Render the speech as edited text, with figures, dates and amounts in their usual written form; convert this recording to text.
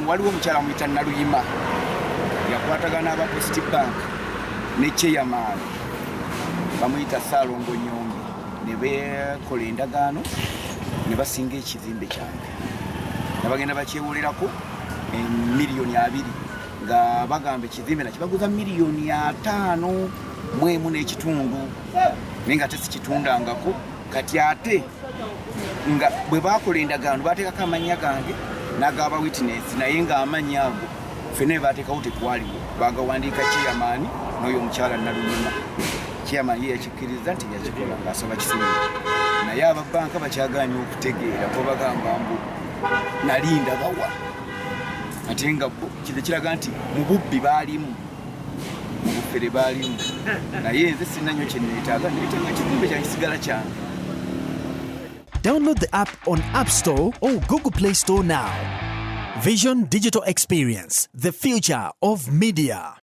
waliwo omukyala muyita Naluyima yakwatagana aba Post Bank ne chairman bamuyita Salongo Nyombi ne bekola endagaano ne basinga ekizimbe kyange nabagenda bakyewolerako miliyoni 2 nga bagamba ekizimbe nakibaguza miliyoni 5 mwemu n'ekitundu naye nga tesikitundangako kati ate nga bwe bakola endagaano bateekako amannya gange n'agaba witness naye nga amannya ago ffene bateekawo tekwaliwo bagawandiika chairman n'oyo omukyala Naluyima chairman ye yakikkiriza nti yakikola ng'asaba kisimire naye ababbanka bakyagaanye okutegeera ko bagamba mbu nalinda bawa ate nga kize kiraga nti mu bubbi baalimu mu bufere baalimu naye nze sinanyo kye neetaaga neetaaga kizimbe kyakisigala kyange. Download the app on App Store or Google Play Store now. Vision Digital Experience, the future of media.